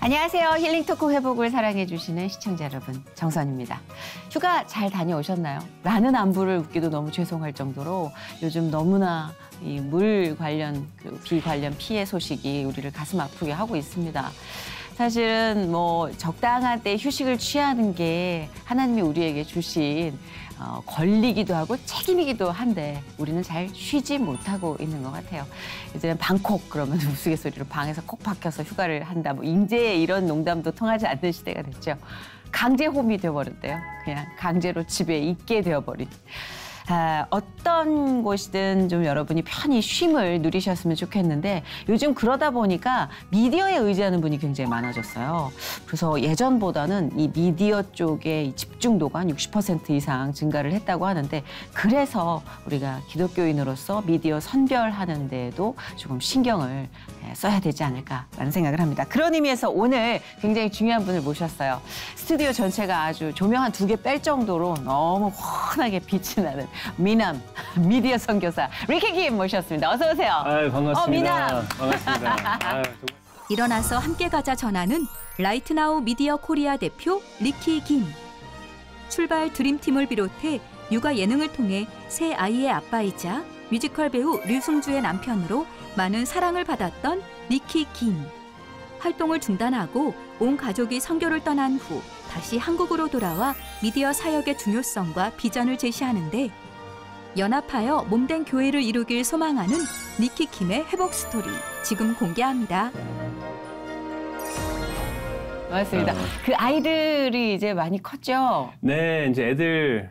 안녕하세요. 힐링 토크 회복을 사랑해주시는 시청자 여러분, 정선입니다. 휴가 잘 다녀오셨나요? 라는 안부를 묻기도 너무 죄송할 정도로 요즘 너무나 이 물 관련, 비 관련 피해 소식이 우리를 가슴 아프게 하고 있습니다. 사실은 뭐 적당한 때 휴식을 취하는 게 하나님이 우리에게 주신 권리기도 하고 책임이기도 한데 우리는 잘 쉬지 못하고 있는 것 같아요. 이제는 방콕 그러면 우스갯소리로 방에서 콕 박혀서 휴가를 한다. 뭐 이제 이런 농담도 통하지 않는 시대가 됐죠. 강제홈이 되어버렸대요. 그냥 강제로 집에 있게 되어버린. 어떤 곳이든 좀 여러분이 편히 쉼을 누리셨으면 좋겠는데 요즘 그러다 보니까 미디어에 의지하는 분이 굉장히 많아졌어요. 그래서 예전보다는 이 미디어 쪽의 집중도가 한 60% 이상 증가를 했다고 하는데 그래서 우리가 기독교인으로서 미디어 선별하는 데에도 조금 신경을 써야 되지 않을까라는 생각을 합니다. 그런 의미에서 오늘 굉장히 중요한 분을 모셨어요. 스튜디오 전체가 아주 조명 한 2개 뺄 정도로 너무 환하게 빛이 나는 미남 미디어 선교사 리키 김 모셨습니다. 어서 오세요. 아유, 반갑습니다. 미남. 반갑습니다. 아유, 일어나서 함께 가자 전하는 라이트나우 미디어 코리아 대표 리키 김. 출발 드림팀을 비롯해 육아 예능을 통해 새 아이의 아빠이자 뮤지컬 배우 류승주의 남편으로 많은 사랑을 받았던 리키 김. 활동을 중단하고 온 가족이 선교를 떠난 후 다시 한국으로 돌아와 미디어 사역의 중요성과 비전을 제시하는데 연합하여 몸된 교회를 이루길 소망하는 리키 김의 회복 스토리 지금 공개합니다. 반갑습니다. 그 아이들이 이제 많이 컸죠? 네, 이제 애들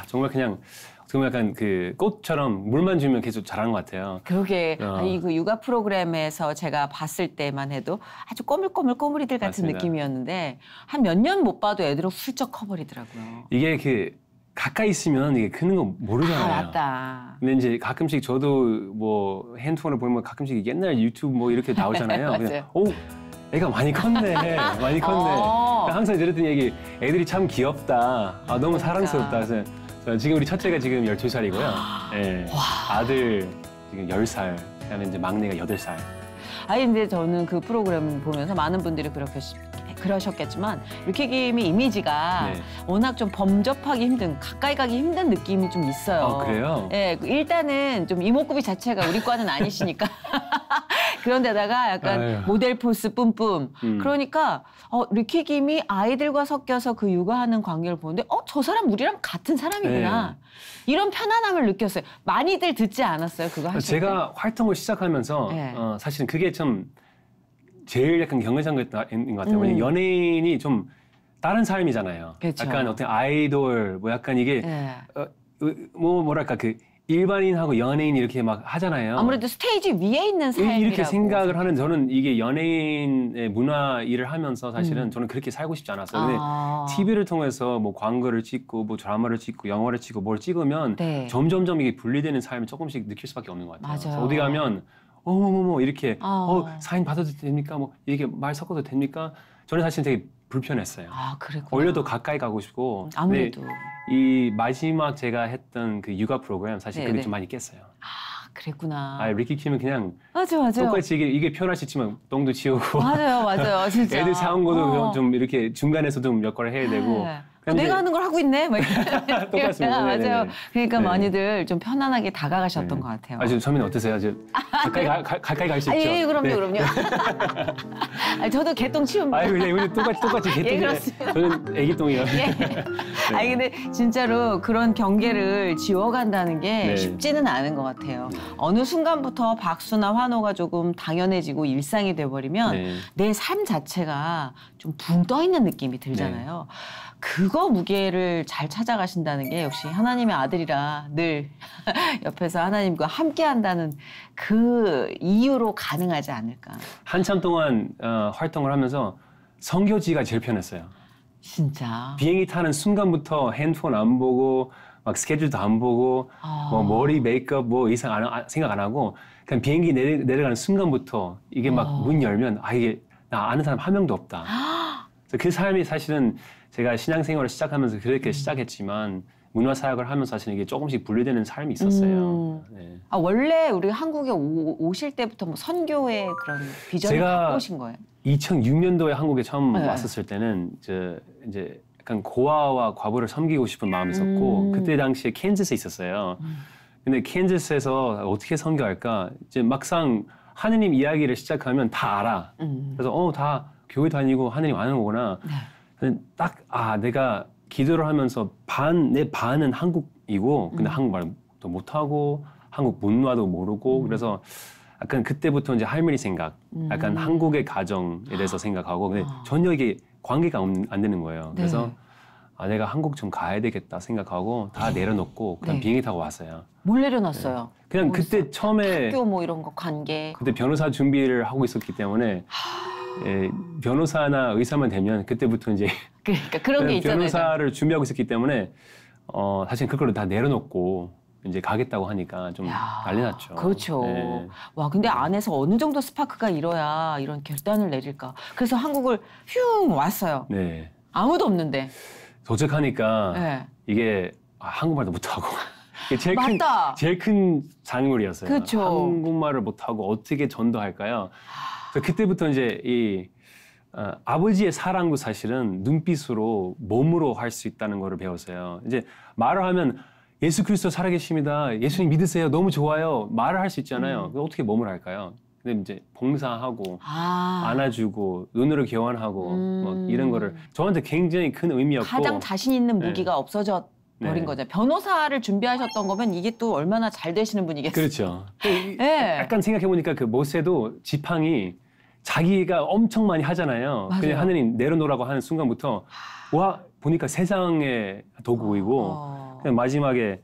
정말 그냥 정말 약간 그 꽃처럼 물만 주면 계속 자라는 것 같아요. 그러게 아니 그 육아 프로그램에서 제가 봤을 때만 해도 아주 꼬물꼬물이들 같은 맞습니다. 느낌이었는데 한 몇 년 못 봐도 애들은 훌쩍 커버리더라고요. 이게 그 가까이 있으면 이게 크는 거 모르잖아요. 맞다. 근데 이제 가끔씩 저도 뭐 핸드폰을 보면 가끔씩 옛날 유튜브 뭐 이렇게 나오잖아요. 맞아요. 그냥 애가 많이 컸네. 많이 컸네. 항상 들었던 얘기, 애들이 참 귀엽다. 너무 사랑스럽다. 그래서 지금 우리 첫째가 지금 12살이고요. 네. 아들 지금 10살, 그다음에 이제 막내가 8살. 아니 근데 저는 그 프로그램 보면서 많은 분들이 그러셨겠지만 리키 김이 이미지가 네. 워낙 좀 범접하기 힘든, 가까이 가기 힘든 느낌이 좀 있어요. 그래요? 네, 일단은 좀 이목구비 자체가 우리 과는 아니시니까 그런데다가 약간 아유. 모델 포스 뿜뿜. 그러니까 리키 김이 아이들과 섞여서 그 육아하는 관계를 보는데 저 사람 우리랑 같은 사람이구나. 네. 이런 편안함을 느꼈어요. 많이들 듣지 않았어요? 그거 하실 때? 제가 활동을 시작하면서 네. 사실은 그게 좀 제일 약간 경계선인 것 같아요. 왜냐면 연예인이 좀 다른 삶이잖아요. 그렇죠. 약간 어떤 아이돌 뭐 약간 이게 네. 뭐랄까 그 일반인하고 연예인 이렇게 막 하잖아요. 아무래도 스테이지 위에 있는 삶이라고. 이렇게 생각을 하는 저는 이게 연예인의 문화 일을 하면서 사실은 저는 그렇게 살고 싶지 않았어요. 근데 TV를 통해서 뭐 광고를 찍고 뭐 드라마를 찍고 영화를 찍고 뭘 찍으면 네. 점점점 이게 분리되는 삶을 조금씩 느낄 수밖에 없는 것 같아요. 맞아요. 그래서 어디 가면 어머머머 이렇게 사인 받아도 됩니까? 뭐 이렇게 말 섞어도 됩니까? 저는 사실 되게 불편했어요. 그랬구나. 오히려 더 가까이 가고 싶고. 아무래도. 이 마지막 제가 했던 그 육아 프로그램 사실 그게 좀 많이 깼어요. 그랬구나. 리키 김은 그냥 맞아요. 똑같이 이게 표현할 수 있지만 똥도 치우고 맞아요. 진짜. 애들 사온 것도 좀 이렇게 중간에서도 몇 걸 해야 되고. 내가 하는 걸 하고 있네. 막 똑같습니다. 맞아요. 네네네. 그러니까 네. 많이들 좀 편안하게 다가가셨던 것 같아요. 지금 선배는 어떠세요? 가까이 갈 수 있죠? 예, 그럼요. 저도 개똥 치운 거. 그냥 우리 똑같이 개똥이에요. 그렇습니다. 저는 애기똥이에요. 예. 근데 진짜로 그런 경계를 지워간다는 게 쉽지는 않은 것 같아요. 어느 순간부터 박수나 환호가 조금 당연해지고 일상이 돼버리면 내 삶 자체가 좀 붕 떠 있는 느낌이 들잖아요. 그거 무게를 잘 찾아가신다는 게 역시 하나님의 아들이라 늘 옆에서 하나님과 함께 한다는 그 이유로 가능하지 않을까. 한참 동안 활동을 하면서 선교지가 제일 편했어요. 진짜. 비행기 타는 순간부터 핸드폰 안 보고 막 스케줄도 안 보고 뭐 머리 메이크업 뭐 이상 생각 안 하고 그냥 비행기 내려가는 순간부터 이게 막 문 열면 이게 나 아는 사람 한 명도 없다. 그래서 그 삶이 사실은 제가 신앙생활을 시작하면서 그렇게 시작했지만 문화 사역을 하면서 사실 이게 조금씩 분리되는 삶이 있었어요. 네. 원래 우리 한국에 오실 때부터 뭐 선교의 그런 비전을 갖고 오신 거예요? 2006년도에 한국에 처음 왔었을 때는 이제 약간 고아와 과부를 섬기고 싶은 마음이 있었고 그때 당시에 캔자스에 있었어요. 근데 캔자스에서 어떻게 선교할까? 이제 막상 하느님 이야기를 시작하면 다 알아. 그래서 다 교회 다니고 하느님 아는 거구나. 네. 딱 내가 기도를 하면서 내 반은 한국이고 근데 한국말도 못하고 한국 문화도 모르고 그래서 약간 그때부터 이제 할머니 생각, 약간 한국의 가정에 대해서 생각하고 근데 전혀 이게 관계가 안 되는 거예요. 그래서 내가 한국 좀 가야 되겠다 생각하고 다 내려놓고 그다음 비행기 타고 왔어요. 뭘 내려놨어요? 네. 그냥 그때 처음에 학교 뭐 이런 거 관계. 그때 변호사 준비를 하고 있었기 때문에 변호사나 의사만 되면 그때부터 이제 그러니까 그런 게 있잖아요. 변호사를 준비하고 있었기 때문에 사실 그걸 다 내려놓고 이제 가겠다고 하니까 좀 난리 났죠. 그렇죠. 네. 와, 근데 안에서 어느 정도 스파크가 일어야 이런 결단을 내릴까? 그래서 한국을 흉 왔어요. 네. 아무도 없는데. 도착하니까 이게 한국말도 못하고 제일 큰 장애물이었어요. 그쵸. 한국말을 못하고 어떻게 전도할까요? 그래서 그때부터 이제 아버지의 사랑도 사실은 눈빛으로 몸으로 할 수 있다는 거를 배웠어요. 이제 말을 하면 예수 그리스도 살아계십니다. 예수님 믿으세요. 너무 좋아요. 말을 할 수 있잖아요. 어떻게 몸을 할까요? 근데 이제 봉사하고 안아주고 눈으로 교환하고 뭐 이런 거를 저한테 굉장히 큰 의미였고 가장 자신 있는 무기가 없어져 버린 거죠. 변호사를 준비하셨던 거면 이게 또 얼마나 잘 되시는 분이겠어요. 그렇죠. 약간 생각해보니까 그 모세도 지팡이 자기가 엄청 많이 하잖아요. 그냥 하느님 내려놓으라고 하는 순간부터 와 보니까 세상의 도구이고 그냥 마지막에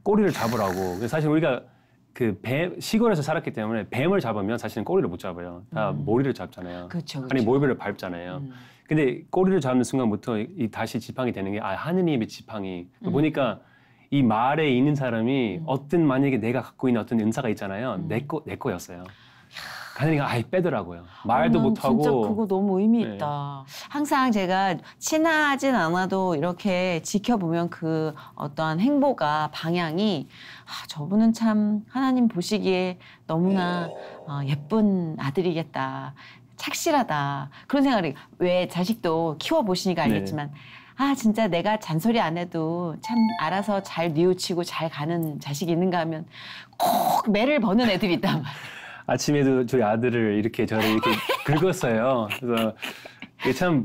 꼬리를 잡으라고. 사실 우리가 시골에서 살았기 때문에 뱀을 잡으면 사실은 꼬리를 못 잡아요. 다 머리를 잡잖아요. 그쵸. 아니 머리를 밟잖아요. 근데 꼬리를 잡는 순간부터 다시 지팡이 되는 게 하느님의 지팡이. 보니까 이 말에 있는 사람이 만약에 내가 갖고 있는 어떤 은사가 있잖아요. 내 거였어요. 하느님가 아예 빼더라고요. 말도 못하고. 진짜 그거 너무 의미 있다. 항상 제가 친하진 않아도 이렇게 지켜보면 그 어떠한 행보가 방향이 저분은 참 하나님 보시기에 너무나 예쁜 아들이겠다. 착실하다. 그런 생각이 왜 자식도 키워보시니까 알겠지만 진짜 내가 잔소리 안 해도 참 알아서 잘 뉘우치고 잘 가는 자식이 있는가 하면 꼭 매를 버는 애들이 있단 말이에요. 아침에도 저희 아들을 저를 이렇게 긁었어요. 그래서 참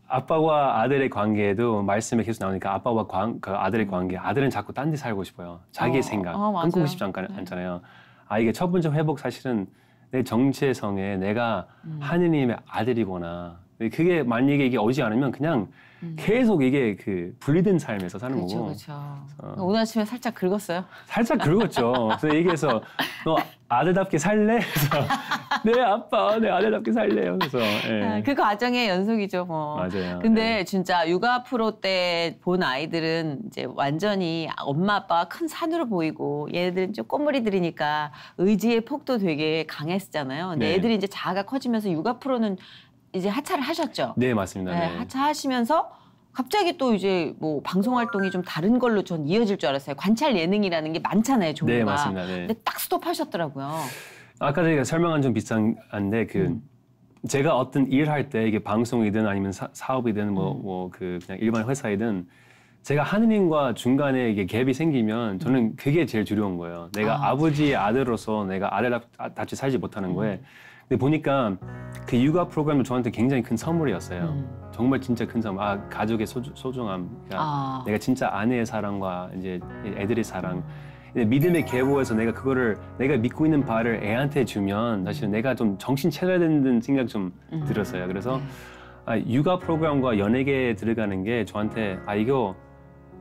아빠와 아들의 관계에도 말씀에 계속 나오니까 아빠와 아들의 관계, 아들은 자꾸 딴 데 살고 싶어요. 자기의 생각, 끊고 싶지 않잖아요. 이게 첫 번째 회복 사실은 내 정체성에 내가 하느님의 아들이구나. 그게 만약에 이게 오지 않으면 그냥 계속 이게 분리된 삶에서 사는 거고. 그렇죠. 오늘 아침에 살짝 긁었어요? 살짝 긁었죠. 그래서 얘기해서 너 아들답게 살래? 그래서 네 아빠, 내 아들답게 살래요. 그래서 그 과정의 연속이죠, 뭐. 맞아요. 근데 진짜 육아 프로 때 본 아이들은 이제 완전히 엄마 아빠가 큰 산으로 보이고 얘네들은 좀 꼬물이들이니까 의지의 폭도 되게 강했잖아요. 근데 애들이 이제 자아가 커지면서 육아 프로는 이제 하차를 하셨죠? 네, 맞습니다. 네. 하차하시면서 갑자기 또 이제 뭐 방송 활동이 좀 다른 걸로 전 이어질 줄 알았어요. 관찰 예능이라는 게 많잖아요, 종류가. 네, 맞습니다. 네. 근데 딱 스톱하셨더라고요. 아까 제가 설명한 좀 비슷한데 제가 어떤 일할 때 이게 방송이든 아니면 사업이든 그냥 일반 회사이든 제가 하느님과 중간에 이게 갭이 생기면 저는 그게 제일 두려운 거예요. 내가 아버지의 아들로서 내가 아들답게 살지 못하는 거에. 근데 보니까 그 육아 프로그램은 저한테 굉장히 큰 선물이었어요. 정말 진짜 큰 선물. 가족의 소중함. 그러니까 내가 진짜 아내의 사랑과 이제 애들의 사랑. 믿음의 계보에서 내가 믿고 있는 바를 애한테 주면 사실 내가 좀 정신 차려야 된다는 생각 좀 들었어요. 그래서 육아 프로그램과 연예계에 들어가는 게 저한테 이거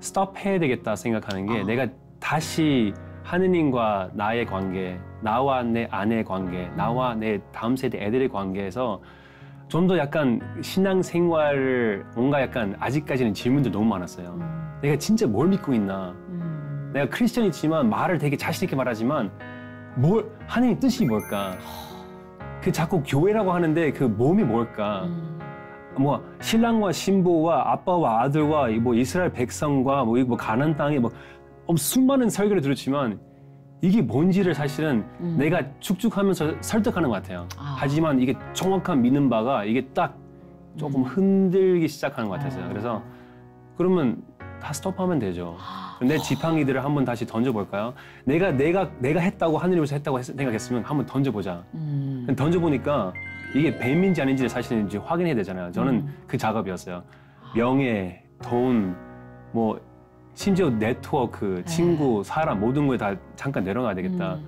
스톱해야 되겠다 생각하는 게 내가 다시 하느님과 나의 관계, 나와 내 아내의 관계, 나와 내 다음 세대 애들의 관계에서 좀 더 약간 신앙생활을 뭔가 약간 아직까지는 질문들 너무 많았어요. 내가 진짜 뭘 믿고 있나? 내가 크리스천이지만 말을 되게 자신 있게 말하지만 하느님 뜻이 뭘까? 자꾸 교회라고 하는데 그 몸이 뭘까? 신랑과 신부와 아빠와 아들과 이스라엘 백성과 가나안 땅에 수많은 설교를 들었지만 이게 뭔지를 사실은 내가 축축하면서 설득하는 것 같아요. 하지만 이게 정확한 믿는 바가 이게 딱 조금 흔들기 시작하는 것 같았어요. 그래서 그러면 다 스톱하면 되죠. 내 지팡이들을 한번 다시 던져볼까요? 내가 했다고 하늘에서 했다고 생각했으면 한번 던져보자. 던져보니까 이게 뱀인지 아닌지를 사실은 이제 확인해야 되잖아요. 저는 그 작업이었어요. 명예, 돈, 뭐 심지어 네트워크, 친구, 사람 모든 걸 다 잠깐 내려놔야 되겠다.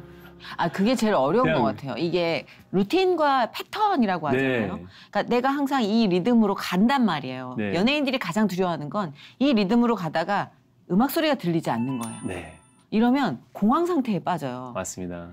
그게 제일 어려운 것 같아요. 이게 루틴과 패턴이라고 하잖아요. 네. 그러니까 내가 항상 이 리듬으로 간단 말이에요. 네. 연예인들이 가장 두려워하는 건 이 리듬으로 가다가 음악 소리가 들리지 않는 거예요. 네, 이러면 공황 상태에 빠져요. 맞습니다.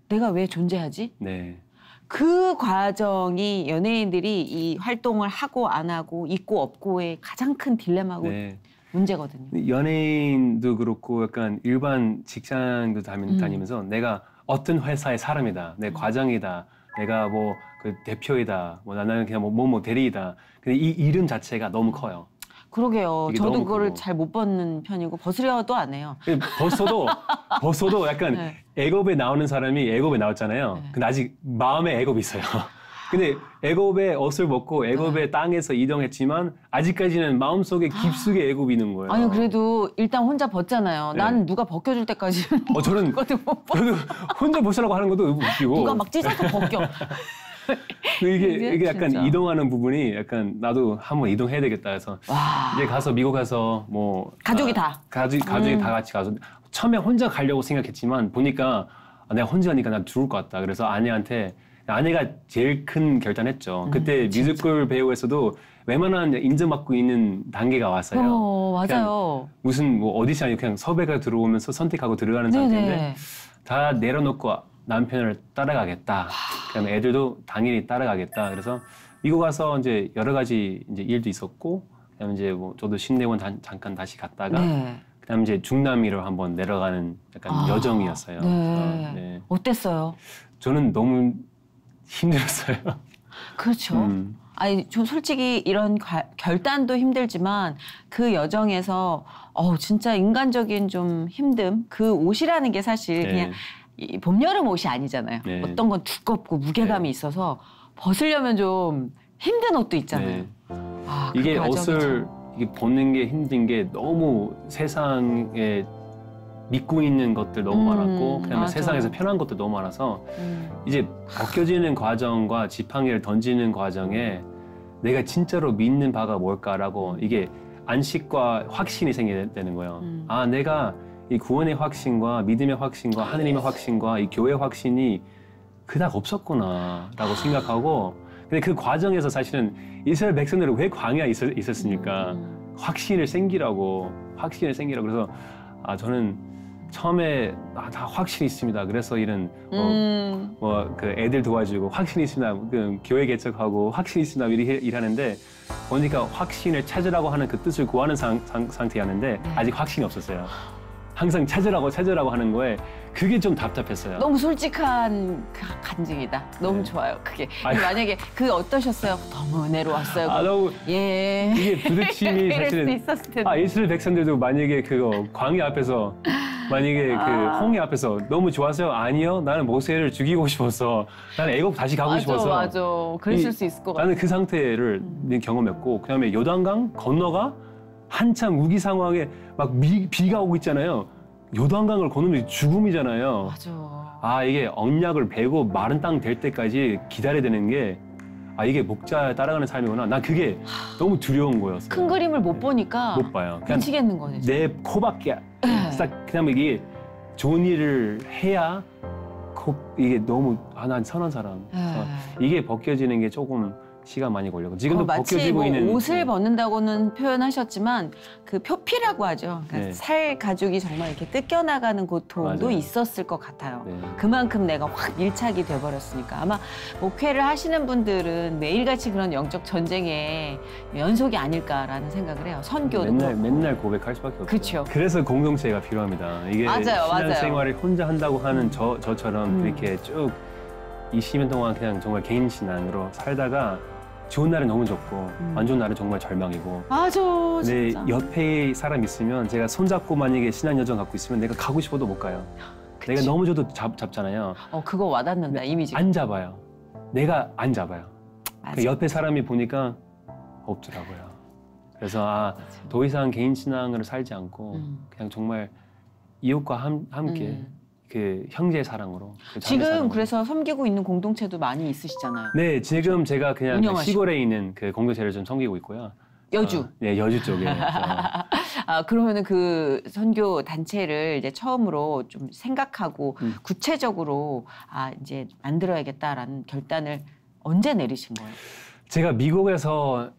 내가 왜 존재하지? 네. 그 과정이 연예인들이 이 활동을 하고 안 하고 있고 없고의 가장 큰 딜레마고 네. 문제거든요. 연예인도 그렇고 약간 일반 직장도 다니면서 내가 어떤 회사의 사람이다, 내 과장이다, 내가 뭐 그 대표이다, 뭐 나는 그냥 뭐 대리이다. 근데 이 이름 자체가 너무 커요. 그러게요. 이게 저도 너무 그거를 크고. 잘 못 벗는 편이고 벗으려도 안 해요. 벗어도 약간 네. 애굽에 나오는 사람이 애굽에 나왔잖아요. 네. 근데 아직 마음에 애굽이 있어요. 근데 애굽의 옷을 벗고 애굽의 땅에서 이동했지만 아직까지는 마음속에 깊숙이 애굽이 있는 거예요. 아니 그래도 일단 혼자 벗잖아요. 네. 난 누가 벗겨줄 때까지 저는 그것도 못 벗. 저도 혼자 벗으라고 하는 것도 웃기고. 누가 막 찢어서 벗겨. 이게 약간 진짜. 이동하는 부분이 약간 나도 한번 이동해야 되겠다 해서 와. 이제 가서 미국 가서 뭐 가족이 다. 가족이 다 같이 가서 처음에 혼자 가려고 생각했지만 보니까 내가 혼자 가니까 난 죽을 것 같다. 그래서 아내가 제일 큰 결단했죠. 그때 뮤지컬 배우에서도 웬만한 인정받고 있는 단계가 왔어요. 맞아요. 그냥 무슨 뭐 오디션이 그냥 섭외가 들어오면서 선택하고 들어가는 상태인데 네네. 다 내려놓고 남편을 따라가겠다. 그다음에 애들도 당연히 따라가겠다. 그래서 미국 가서 이제 여러 가지 이제 일도 있었고, 그다음에 이제 뭐 저도 신대원 잠깐 다시 갔다가, 네. 그다음에 이제 중남미로 한번 내려가는 약간 여정이었어요. 네. 네. 어땠어요? 저는 너무 힘들었어요. 그렇죠. 아니, 저 솔직히 이런 결단도 힘들지만 그 여정에서 진짜 인간적인 좀 힘듦, 그 옷이라는 게 사실 네. 그냥 이 봄, 여름 옷이 아니잖아요. 네. 어떤 건 두껍고 무게감이 네. 있어서 벗으려면 좀 힘든 옷도 있잖아요. 네. 그 이게 과정이 옷을 이게 벗는 게 힘든 게 너무 세상에 믿고 있는 것들 너무 많았고 그다음에 맞아. 세상에서 편한 것도 너무 많아서 이제 벗겨지는 과정과 지팡이를 던지는 과정에 내가 진짜로 믿는 바가 뭘까라고 이게 안식과 확신이 생겨야 되는 거예요. 내가 이 구원의 확신과 믿음의 확신과 하느님의 확신과 이 교회의 확신이 그닥 없었구나라고 생각하고 근데 그 과정에서 사실은 이스라엘 백성들은 왜 광야에 있었습니까? 확신을 생기라고 그래서 저는 처음에 다 확신이 있습니다. 그래서 이런 그 애들 도와주고 확신이 있습니다. 그 교회 개척하고 확신이 있습니다. 일하는데 보니까 확신을 찾으라고 하는 그 뜻을 구하는 상태였는데 아직 확신이 없었어요. 항상 찾으라고 하는 거에 그게 좀 답답했어요. 너무 솔직한 간증이다. 너무 좋아요. 그게 만약에 어떠셨어요? 너무 은혜로웠어요. 너무 예. 이게 부딪힘이 이럴 수도 사실은 있었을 텐데. 이스라엘 백성들도 만약에 그거 광야 앞에서 만약에 그 홍해 앞에서 너무 좋았어요? 아니요. 나는 모세를 죽이고 싶어서 나는 애굽 다시 가고 싶어서. 맞아. 그랬을 수 있을 것 같아요. 나는 그 상태를 경험했고 그다음에 요단강 건너가 한참 위기 상황에 막 비가 오고 있잖아요. 요단강을 건너면 죽음이잖아요. 맞아. 이게 언약을 베고 마른 땅 될 때까지 기다려야 되는 게 이게 목자 따라가는 삶이구나. 난 그게 너무 두려운 거였어요. 큰 그림을 못 보니까 못 봐요. 그냥 미치겠는 거네. 내 코밖에 그냥 이게 좋은 일을 해야 이게 너무 난 선한 사람. 이게 벗겨지는 게 조금 시간 많이 걸렸고 지금도 마치 벗겨지고 있는 옷을 벗는다고는 표현하셨지만 그 표피라고 하죠. 그러니까 네. 살 가죽이 정말 이렇게 뜯겨나가는 고통도 맞아요. 있었을 것 같아요. 네. 그만큼 내가 확 밀착이 돼버렸으니까 아마 목회를 하시는 분들은 매일같이 그런 영적 전쟁의 연속이 아닐까라는 생각을 해요. 선교도 맨날 고백할 수밖에 없어요. 그렇죠. 그래서 공동체가 필요합니다. 이게 맞아요. 신앙생활을 혼자 한다고 하는 저처럼 이렇게 쭉 20년 동안 그냥 정말 개인 신앙으로 살다가 좋은 날은 너무 좋고 안 좋은 날은 정말 절망이고 맞아 근데 진짜. 옆에 사람 있으면 제가 손잡고 만약에 신앙 여정 갖고 있으면 내가 가고 싶어도 못 가요. 내가 넘어져도 잡잖아요. 그거 와닿는다, 이미지. 안 잡아요. 내가 안 잡아요. 그 옆에 사람이 보니까 없더라고요. 그래서 더 이상 개인 신앙으로 살지 않고 그냥 정말 이웃과 함께 그 형제 사랑으로. 그 지금 사랑으로. 그래서 섬기고 있는 공동체도 많이 있으시잖아요. 네, 지금 제가 그냥 운영하시고. 시골에 있는 그 공동체를 좀 섬기고 있고요. 여주. 네, 여주 쪽에. 그러면은 그 선교 단체를 이제 처음으로 좀 생각하고 구체적으로 이제 만들어야겠다라는 결단을 언제 내리신 거예요? 제가 미국에서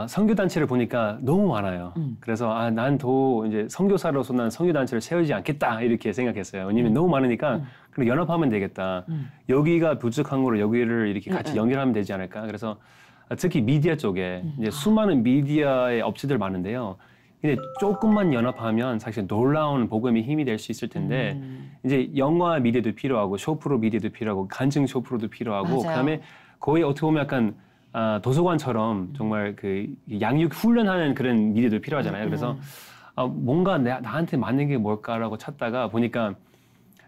선교 단체를 보니까 너무 많아요. 그래서 난 더 이제 선교사로서 난 선교 단체를 세우지 않겠다 이렇게 생각했어요. 왜냐면 너무 많으니까 그럼 연합하면 되겠다. 여기가 부족한 거로 여기를 이렇게 같이 연결하면 되지 않을까. 그래서 특히 미디어 쪽에 이제 수많은 미디어의 업체들 많은데요. 근데 조금만 연합하면 사실 놀라운 복음의 힘이 될 수 있을 텐데 이제 영화 미디어도 필요하고 쇼프로 미디어도 필요하고 간증 쇼프로도 필요하고 맞아요. 그다음에 거의 어떻게 보면 약간 도서관처럼 정말 그 양육 훈련하는 그런 미디어도 필요하잖아요. 그래서 뭔가 나한테 맞는 게 뭘까라고 찾다가 보니까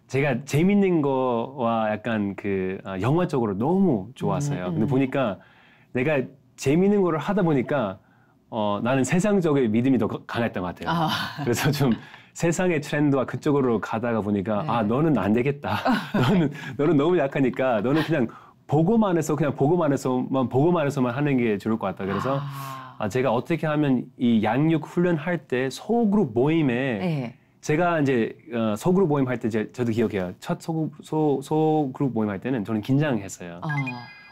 제가 재밌는 거와 약간 그 영화 쪽으로 너무 좋았어요. 근데 보니까 내가 재밌는 거를 하다 보니까 나는 세상적인 믿음이 더 강했던 것 같아요. 그래서 좀 세상의 트렌드와 그쪽으로 가다가 보니까 너는 안 되겠다. 너는 너무 약하니까 너는 그냥 보고만 해서만 하는 게 좋을 것 같다. 그래서 제가 어떻게 하면 이 양육 훈련할 때 소그룹 모임에 제가 이제 소그룹 모임 할 때 저도 기억해요. 첫 소그룹 모임 할 때는 저는 긴장했어요.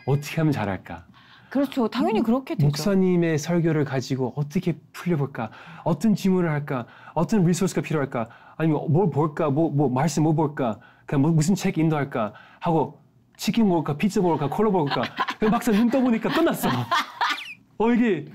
어떻게 하면 잘할까? 그렇죠. 당연히 그렇게 되죠. 목사님의 설교를 가지고 어떻게 풀려볼까? 어떤 질문을 할까? 어떤 리소스가 필요할까? 아니면 뭘 볼까? 뭐 말씀 뭐 볼까? 그냥 무슨 책 인도할까? 하고 치킨 먹을까? 피자 먹을까? 콜라 먹을까? 막상 눈 떠보니까 끝났어. 이게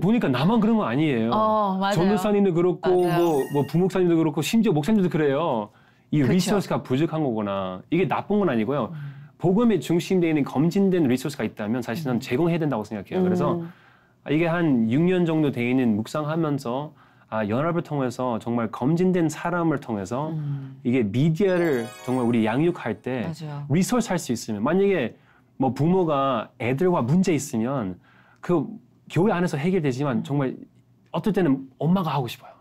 보니까 나만 그런 거 아니에요. 맞아요. 전도사님도 그렇고 뭐 부목사님도 그렇고 심지어 목사님도 그래요. 이 그쵸. 리소스가 부족한 거구나. 이게 나쁜 건 아니고요. 복음에 중심되어 있는 검진된 리소스가 있다면 사실은 제공해야 된다고 생각해요. 그래서 이게 한 6년 정도 돼 있는 묵상하면서 연합을 통해서 정말 검진된 사람을 통해서 이게 미디어를 정말 우리 양육할 때 리소스 할 수 있으면 만약에 뭐 부모가 애들과 문제 있으면 그 교회 안에서 해결되지만 정말 어떨 때는 엄마가 하고 싶어요.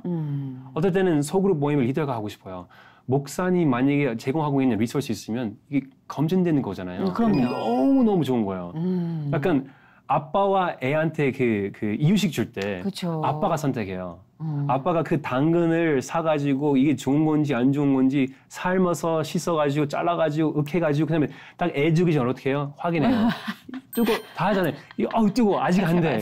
어떨 때는 소그룹 모임을 리더가 하고 싶어요. 목사님 만약에 제공하고 있는 리소스 있으면 이게 검증되는 거잖아요. 그럼요. 너무너무 좋은 거예요. 약간 아빠와 애한테 그 이유식 줄 때 아빠가 선택해요. 아빠가 그 당근을 사가지고 이게 좋은 건지 안 좋은 건지 삶아서 씻어가지고 잘라가지고 으깨가지고 그다음에 딱 애 주기 전에 어떻게 해요? 확인해요. 뜨거 다 하잖아요. 뜨거 아직 안 돼.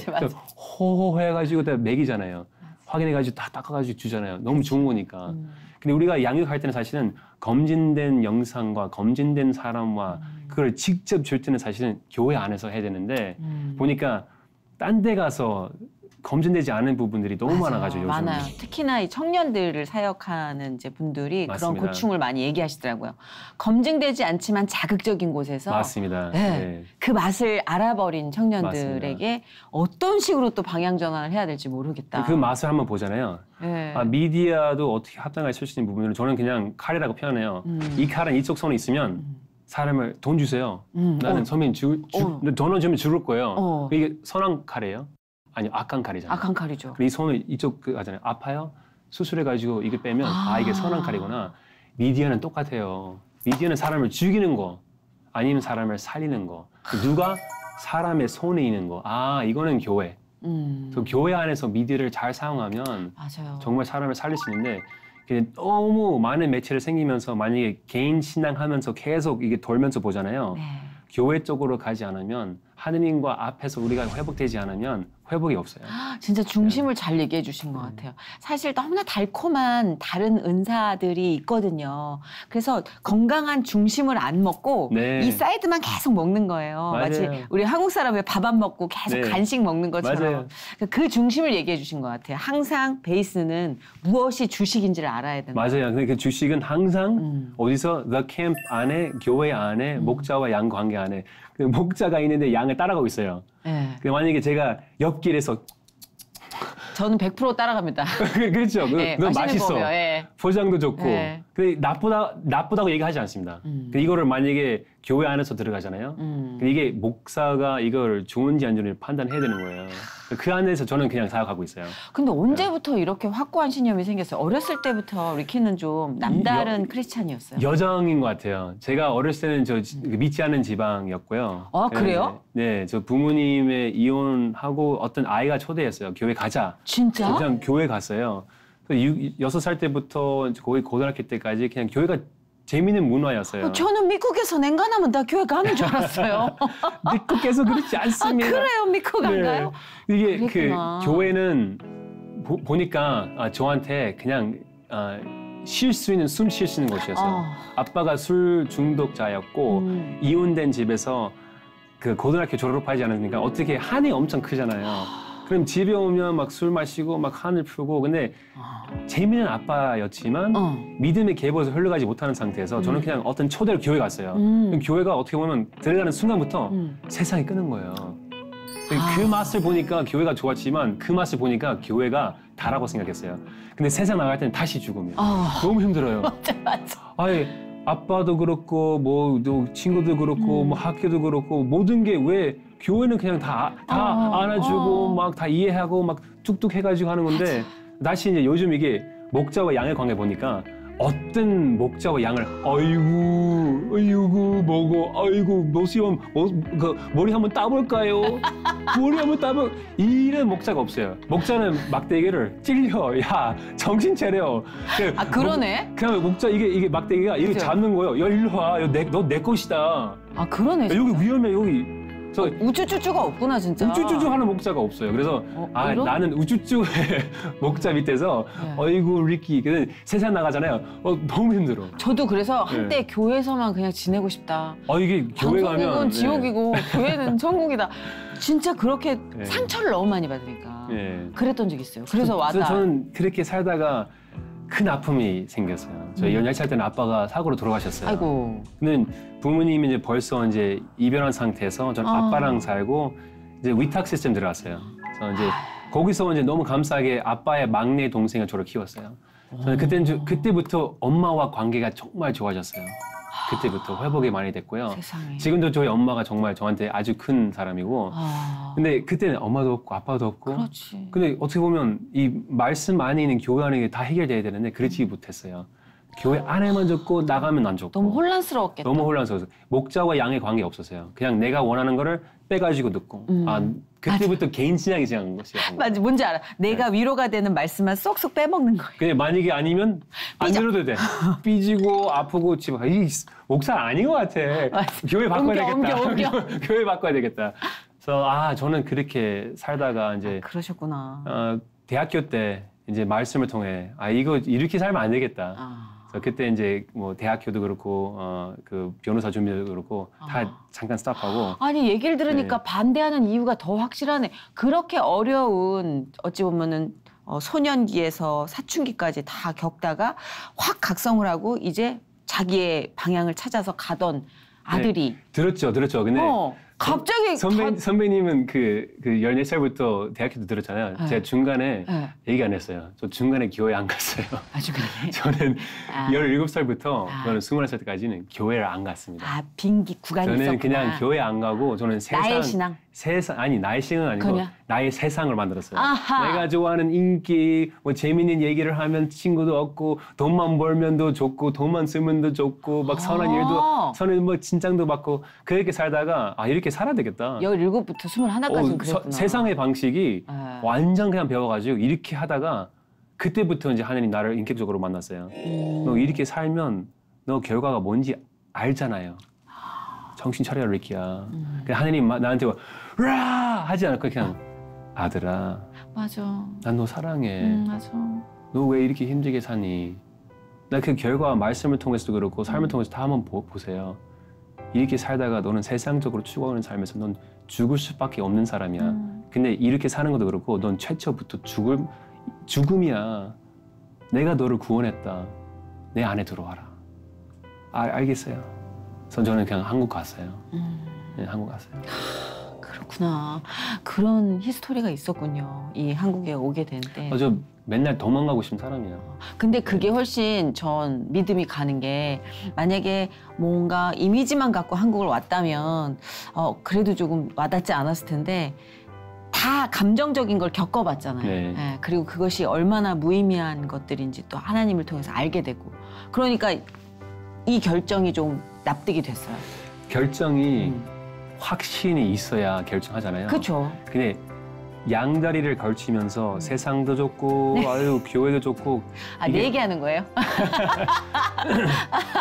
호호 해가지고 다 먹이잖아요. 확인해가지고 다 닦아가지고 주잖아요. 너무 좋은 거니까. 근데 우리가 양육할 때는 사실은 검진된 영상과 검진된 사람과 그걸 직접 줄 때는 사실은 교회 안에서 해야 되는데 보니까 딴 데 가서 검증되지 않은 부분들이 너무 많아가지고 요즘. 많아요. 특히나 이 청년들을 사역하는 이제 분들이 맞습니다. 그런 고충을 많이 얘기하시더라고요. 검증되지 않지만 자극적인 곳에서 맞습니다. 그 맛을 알아버린 청년들에게 맞습니다. 어떤 식으로 또 방향 전환을 해야 될지 모르겠다. 그 맛을 한번 보잖아요. 미디어도 어떻게 합당하게 쓸 수 있는 부분을 저는 그냥 칼이라고 표현해요. 이 칼은 이쪽 손에 있으면 사람을 돈 주세요. 나는 선배님 돈 주면 죽을 거예요. 이게 선한 칼이에요? 아니요, 악한 칼이잖아요. 악한 칼이죠. 이 손을 이쪽 하잖아요. 아파요? 수술해가지고 이거 빼면 이게 선한 칼이구나. 미디어는 똑같아요. 미디어는 사람을 죽이는 거 아니면 사람을 살리는 거. 누가 사람의 손에 있는 거. 이거는 교회. 그 교회 안에서 미디어를 잘 사용하면 정말 사람을 살릴 수 있는데 너무 많은 매체를 생기면서 만약에 개인 신앙하면서 계속 이게 돌면서 보잖아요. 교회 쪽으로 가지 않으면 하느님과 앞에서 우리가 회복되지 않으면 회복이 없어요. 진짜 중심을 잘 얘기해 주신 것 같아요. 사실 너무나 달콤한 다른 은사들이 있거든요. 그래서 건강한 중심을 안 먹고 이 사이드만 계속 먹는 거예요. 맞아요. 마치 우리 한국 사람이 밥 안 먹고 계속 간식 먹는 것처럼. 그 중심을 얘기해 주신 것 같아요. 항상 베이스는 무엇이 주식인지를 알아야 된다. 맞아요. 근데 그 주식은 항상 어디서 the camp 안에 교회 안에 목자와 양 관계 안에 그 목자가 있는데 양을 따라가고 있어요. 만약에 제가 옆길에서 저는 100% 따라갑니다. 그렇죠. 네, 그건 맛있어. 거며, 예. 포장도 좋고. 네. 근데 나쁘다고 얘기하지 않습니다. 근데 이거를 만약에 교회 안에서 들어가잖아요. 근데 이게 목사가 이걸 좋은지 안 좋은지 판단해야 되는 거예요. 그 안에서 저는 그냥 사역하고 있어요. 근데 언제부터 이렇게 확고한 신념이 생겼어요? 어렸을 때부터 리키는 좀 남다른 크리스찬이었어요. 여정인 것 같아요. 제가 어렸을 때는 저 믿지 않는 지방이었고요. 아, 그래요? 네, 저 부모님의 이혼하고 어떤 아이가 초대했어요. 교회 가자. 진짜? 그래서 그냥 교회 갔어요. 6살 때부터 거의 고등학교 때까지 그냥 교회가 재미있는 문화였어요. 저는 미국에서 냉간하면 다 교회 가는 줄 알았어요. 미국에서 그렇지 않습니다. 그래요? 미국 안 가요? 이게 그랬구나. 그 교회는 보니까 저한테 그냥 쉴 수 있는 숨 쉴 수 있는 곳이었어요. 아빠가 술 중독자였고 이혼된 집에서 그 고등학교 졸업하지 않으니까 어떻게 한이 엄청 크잖아요. 그럼 집에 오면 막 술 마시고 막 한을 풀고 근데 재미있는 아빠였지만 믿음의 계보에서 흘러가지 못하는 상태에서 저는 그냥 어떤 초대로 교회 갔어요. 그럼 교회가 어떻게 보면 들어가는 순간부터 세상이 끄는 거예요. 그 맛을 보니까 교회가 좋았지만 그 맛을 보니까 교회가 다라고 생각했어요. 근데 세상 나갈 때는 다시 죽으면 너무 힘들어요. 맞아. 아예 아빠도 그렇고 뭐 친구도 그렇고 뭐 학교도 그렇고 모든 게 왜 교회는 그냥 다 안아주고 막 다 이해하고 막 뚝뚝 해가지고 하는 건데 다시 이제 요즘 이게 목자와 양의 관계 보니까 어떤 목자와 양을 아이고 뭐고 아이고 모시면 그 머리 한번 따볼까요? 머리 한번 따볼 이런 목자가 없어요. 목자는 막대기를 찔려 야 정신 차려. 그러네. 그냥 목자 이게 막대기가 이렇게 그죠? 잡는 거예요. 야 일로 와, 너 내 것이다. 그러네. 야, 여기 위험해 여기. 우쭈쭈쭈가 없구나 진짜. 우쭈쭈쭈 하는 목자가 없어요. 그래서 이런? 나는 우쭈쭈의 목자 밑에서 네. 어이구 리키 세상 나가잖아요. 너무 힘들어. 저도 그래서 한때 교회에서만 그냥 지내고 싶다. 이게 교회 방송국은 가면 지옥이고 교회는 천국이다. 진짜 그렇게 네. 상처를 너무 많이 받으니까 네. 그랬던 적이 있어요. 그래서 와닿아. 저는 그렇게 살다가 큰 아픔이 생겼어요. 저희 14살 때는 아빠가 사고로 돌아가셨어요. 아이고. 근데 부모님이 이제 벌써 이제 이별한 상태에서 저는 아빠랑 살고 이제 위탁 시스템 들어갔어요. 그래서 이제 거기서 이제 너무 감사하게 아빠의 막내 동생을 저를 키웠어요. 저는 그때부터 엄마와 관계가 정말 좋아졌어요. 그때부터 회복이 많이 됐고요. 세상에. 지금도 저희 엄마가 정말 저한테 아주 큰 사람이고 근데 그때는 엄마도 없고 아빠도 없고 그렇지. 근데 어떻게 보면 이 말씀 안에 있는 교회 안에 다 해결돼야 되는데 그렇지 못했어요. 교회 안에만 좋고 나가면 안 좋고 너무 혼란스러웠겠다. 너무 혼란스러워서 목자와 양의 관계 없었어요. 그냥 내가 원하는 거를 빼가지고 듣고 그때부터 개인 신앙이 시작한 것이에요. 맞아, 뭔지 알아. 내가 위로가 되는 말씀만 쏙쏙 빼먹는 거예요. 근데 만약에 아니면 안 들어도 돼. 삐지고 아프고 집에 이 목사 아닌 것 같아. 교회 바꿔야 되겠다. 교회 바꿔야 되겠다. 그래서 저는 그렇게 살다가 이제 그러셨구나. 대학교 때 이제 말씀을 통해 이거 이렇게 살면 안 되겠다. 그래서 그때 이제 뭐 대학교도 그렇고 그 변호사 준비도 그렇고 다 잠깐 스탑하고. 아니 얘기를 들으니까 반대하는 이유가 더 확실하네. 그렇게 어려운 어찌 보면은 소년기에서 사춘기까지 다 겪다가 확 각성을 하고 이제 자기의 방향을 찾아서 가던 아들이. 들었죠. 근데 갑자기 선배님은 그 14살부터 대학교도 들었잖아요. 네. 제가 중간에 네. 얘기 안 했어요. 저 중간에 교회 안 갔어요. 중간에. 저는 17살부터 저는 21살 때까지는 교회를 안 갔습니다. 빈기 구간이 저는 있었구나. 그냥 교회 안 가고 저는 나의 신앙? 나의 신앙은 아니고 그냥? 나의 세상을 만들었어요. 아하. 내가 좋아하는 인기, 뭐 재밌는 얘기를 하면 친구도 얻고 돈만 벌면 더 좋고 돈만 쓰면 더 좋고 막 선한 뭐 진장도 받고 그렇게 살다가 이렇게 살아야 되겠다. 17부터 21까지는 그랬구나. 세상의 방식이 완전 그냥 배워가지고 이렇게 하다가 그때부터 이제 하나님 나를 인격적으로 만났어요. 너 이렇게 살면 너 결과가 뭔지 알잖아요. 정신 차려 리키야. 하나님 나한테 라 하지 않고 그냥 아들아. 맞아. 난 너 사랑해. 맞아. 너 왜 이렇게 힘들게 사니? 나 그 결과 말씀을 통해서도 그렇고 삶을 통해서 다 한번 보세요. 이렇게 살다가 너는 세상적으로 추구하는 삶에서 넌 죽을 수밖에 없는 사람이야. 근데 이렇게 사는 것도 그렇고 넌 최초부터 죽음이야. 내가 너를 구원했다. 내 안에 들어와라. 알겠어요. 그래서 저는 그냥 한국 갔어요. 네, 한국 갔어요. 그렇구나. 그런 히스토리가 있었군요. 이 한국에 오게 된 때. 저 맨날 도망가고 싶은 사람이에요. 근데 그게 훨씬 전 믿음이 가는 게 만약에 뭔가 이미지만 갖고 한국을 왔다면 그래도 조금 와닿지 않았을 텐데 다 감정적인 걸 겪어봤잖아요. 네. 예, 그리고 그것이 얼마나 무의미한 것들인지 또 하나님을 통해서 알게 되고 그러니까 이 결정이 좀 납득이 됐어요. 결정이 확신이 있어야 결정하잖아요. 그렇죠. 근데 양다리를 걸치면서 세상도 좋고 네. 아유 교회도 좋고 아, 내 얘기하는 거예요?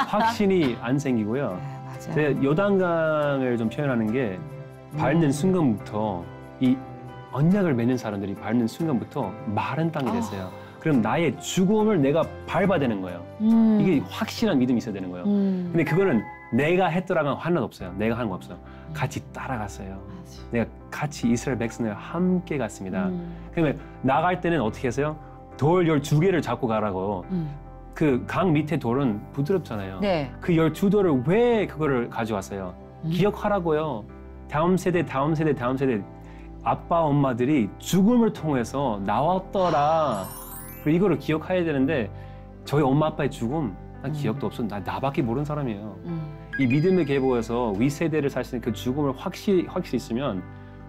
확신이 안 생기고요. 맞아요. 제가 요단강을 좀 표현하는 게 밟는 순간부터 이 언약을 맺는 사람들이 밟는 순간부터 마른 땅이 됐어요. 그럼 나의 죽음을 내가 밟아야 되는 거예요. 이게 확실한 믿음이 있어야 되는 거예요. 근데 그거는 내가 했더라면 하나도 없어요. 내가 하는 거 없어요. 같이 따라갔어요. 맞아. 내가 같이 이스라엘 백성을 함께 갔습니다. 그러면 나갈 때는 어떻게 했어요? 돌 12개를 잡고 가라고. 그 강 밑에 돌은 부드럽잖아요. 네. 그 12돌을 왜 그거를 가져왔어요? 기억하라고요. 다음 세대 아빠 엄마들이 죽음을 통해서 나왔더라. 그리고 이거를 기억해야 되는데 저희 엄마 아빠의 죽음 난 기억도 없어. 나밖에 모르는 사람이에요. 이 믿음의 계보에서 윗세대를 살 수 있는 그 죽음을 확실히 있으면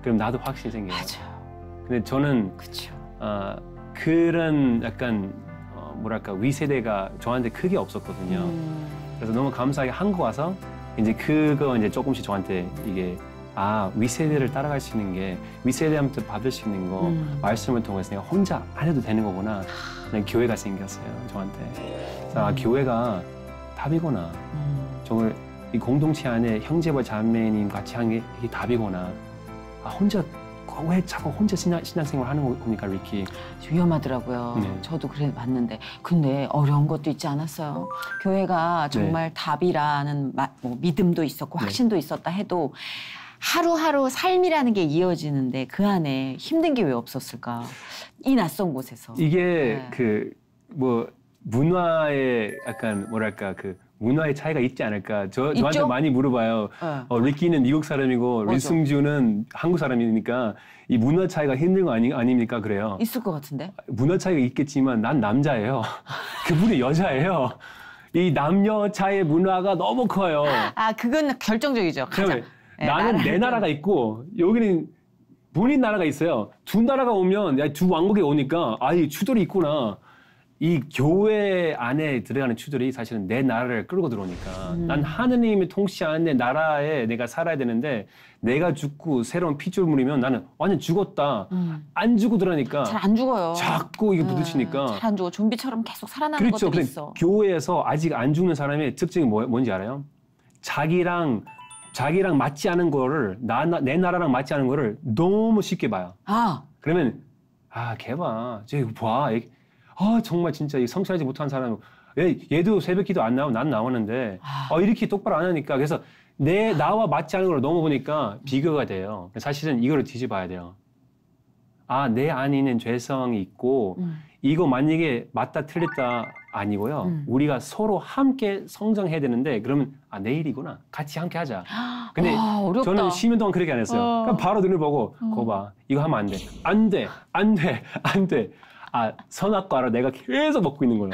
그럼 나도 확신이 생겨요. 맞아요. 근데 저는 그렇죠. 그런 약간 뭐랄까 윗세대가 저한테 크게 없었거든요. 그래서 너무 감사하게 한국 와서 이제 그거 이제 조금씩 저한테 이게 윗세대를 따라갈 수 있는 게 윗세대한테 받을 수 있는 거 말씀을 통해서 내가 혼자 안 해도 되는 거구나. 그냥 교회가 생겼어요 저한테. 그래서 교회가 답이구나. 정말 이 공동체 안에 형제와 자매님 같이 하는 게 이게 답이구나. 혼자 왜 자꾸 혼자 신앙생활 하는 겁니까, 리키? 위험하더라고요. 네. 저도 그래 봤는데 근데 어려운 것도 있지 않았어요. 교회가 정말 답이라는 뭐 믿음도 있었고 확신도 있었다 해도 하루하루 삶이라는 게 이어지는데 그 안에 힘든 게 왜 없었을까? 이 낯선 곳에서. 이게 뭐 문화의 약간 뭐랄까 문화의 차이가 있지 않을까? 저한테 많이 물어봐요. 리키는 미국 사람이고 류승주는 한국 사람이니까 이 문화 차이가 힘든 거 아닙니까? 그래요. 있을 것 같은데? 문화 차이가 있겠지만 난 남자예요. 그분이 여자예요. 이 남녀 차이의 문화가 너무 커요. 그건 결정적이죠. 가장. 나는 내 나라가 있고 여기는 본인 나라가 있어요. 두 나라가 오면 두 왕국이 오니까 이 추돌이 있구나. 이 교회 안에 들어가는 추들이 사실은 내 나라를 끌고 들어오니까 난 하느님의 통치 안에 나라에 내가 살아야 되는데 내가 죽고 새로운 피조물이면 나는 완전 죽었다. 안 죽고 들어가니까 잘 안 죽어요. 자꾸 이게 부딪히니까 잘 안 죽어. 좀비처럼 계속 살아나는 그렇죠. 것들이 있어. 교회에서 아직 안 죽는 사람의 특징이 뭔지 알아요? 자기랑 맞지 않은 거를 내 나라랑 맞지 않은 거를 너무 쉽게 봐요. 그러면 걔 봐. 쟤 봐. 정말 진짜 성실하지 못한 사람. 얘도 새벽기도 안 나오고 난 나오는데 이렇게 똑바로 안 하니까 그래서 나와 맞지 않은 걸 넘어보니까 비교가 돼요. 사실은 이거를 뒤집어야 돼요. 내 안에는 죄성이 있고 이거 만약에 맞다 틀렸다 아니고요. 우리가 서로 함께 성장해야 되는데 그러면 내일이구나. 같이 함께 하자. 근데 어렵다. 저는 10년 동안 그렇게 안 했어요. 그냥 바로 눈을 보고 거 봐. 이거 하면 안 돼. 안 돼. 선악과를 내가 계속 먹고 있는 거예요.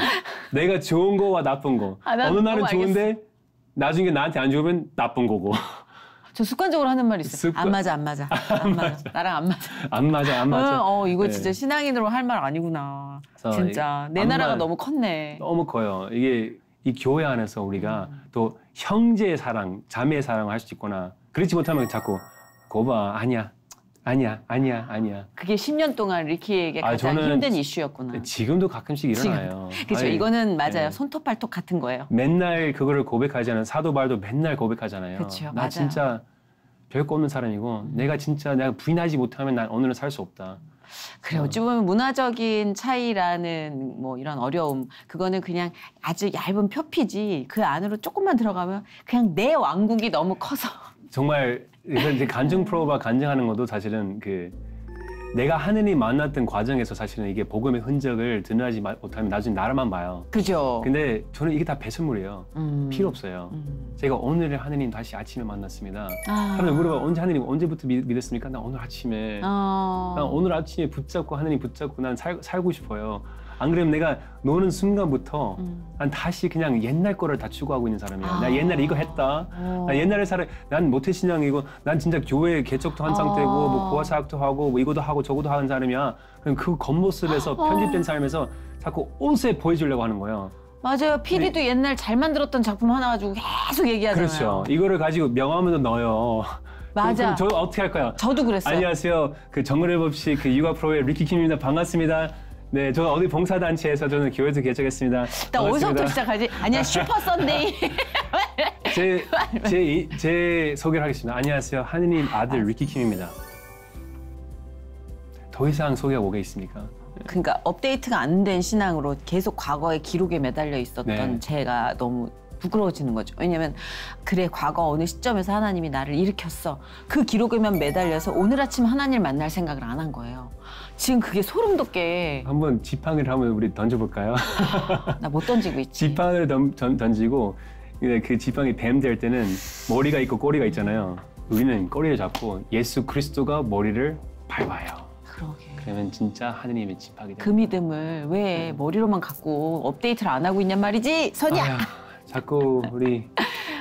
내가 좋은 거와 나쁜 거. 어느 날은 좋은데 나중에 나한테 안 좋으면 나쁜 거고. 저 습관적으로 하는 말 있어요. 안 맞아. 나랑 안 맞아. 안 맞아. 이거 진짜 신앙인으로 할 말 아니구나. 진짜 내 나라가 너무 컸네. 너무 커요. 이게 이 교회 안에서 우리가 또 형제의 사랑, 자매의 사랑을 할 수 있구나. 그렇지 못하면 자꾸 거봐 아니야. 그게 10년 동안 리키에게 가장 힘든 이슈였구나. 지금도 가끔씩 일어나요. 그렇죠. 이거는 맞아요. 손톱 발톱 같은 거예요. 맨날 그거를 고백하잖아요. 사도 바울도 맨날 고백하잖아요. 그렇죠. 나 맞아요. 진짜 별거 없는 사람이고 내가 부인하지 못하면 난 오늘은 살 수 없다. 그래 어찌 보면 문화적인 차이라는 뭐 이런 어려움 그거는 그냥 아주 얇은 표피지 그 안으로 조금만 들어가면 그냥 내 왕국이 너무 커서 정말 이제 간증 프로가 간증하는 것도 사실은 내가 하느님 만났던 과정에서 사실은 이게 복음의 흔적을 드러나지 못하면 나중에 나라만 봐요. 그죠. 근데 저는 이게 다 배설물이에요. 필요 없어요. 제가 오늘 하느님 다시 아침에 만났습니다. 사람들 물어봐 언제 하느님 언제부터 믿었습니까? 나 오늘 아침에. 난 오늘 아침에 붙잡고 하느님 붙잡고 난 살고 싶어요. 안 그러면 내가 노는 순간부터 난 다시 그냥 옛날 거를 다 추구하고 있는 사람이야. 나 옛날에 이거 했다. 나 옛날에 난 모태신앙이고 난 진짜 교회 개척도 한 상태고 뭐 보아사학도 하고 뭐 이것도 하고 저것도 하는 사람이야. 그럼 그 겉모습에서 편집된 삶에서 자꾸 옷에 보여주려고 하는 거예요. 맞아요. PD도 옛날 잘 만들었던 작품 하나 가지고 계속 얘기하잖아요. 그렇죠. 이거를 가지고 명함에도 넣어요. 맞아. 그럼 저 어떻게 할까요? 저도 그랬어요. 안녕하세요. 그 정글의 법칙 그 육아 프로의 리키 킴입니다. 반갑습니다. 네, 저는 어디 봉사단체에서 저는 교회에서 개척했습니다. 나 어디서부터 시작하지? 아니야, 슈퍼 선데이. 제 소개를 하겠습니다. 안녕하세요. 하느님 아들 리키 킴입니다. 더 이상 소개가 뭐가 있습니까? 그러니까 업데이트가 안 된 신앙으로 계속 과거의 기록에 매달려 있었던 네. 제가 너무 부끄러워지는 거죠. 왜냐면 그래 과거 어느 시점에서 하나님이 나를 일으켰어. 그 기록에만 매달려서 오늘 아침 하나님을 만날 생각을 안 한 거예요. 지금 그게 소름 돋게. 한번 지팡이를 한번 우리 던져볼까요? 나 못 던지고 있지. 지팡이를 던지고 그 지팡이 뱀 될 때는 머리가 있고 꼬리가 있잖아요. 우리는 꼬리를 잡고 예수 그리스도가 머리를 밟아요. 그러게. 그러면 진짜 하느님의 지팡이 그 믿음을 왜 머리로만 갖고 업데이트를 안 하고 있냔 말이지, 선이야. 자꾸 우리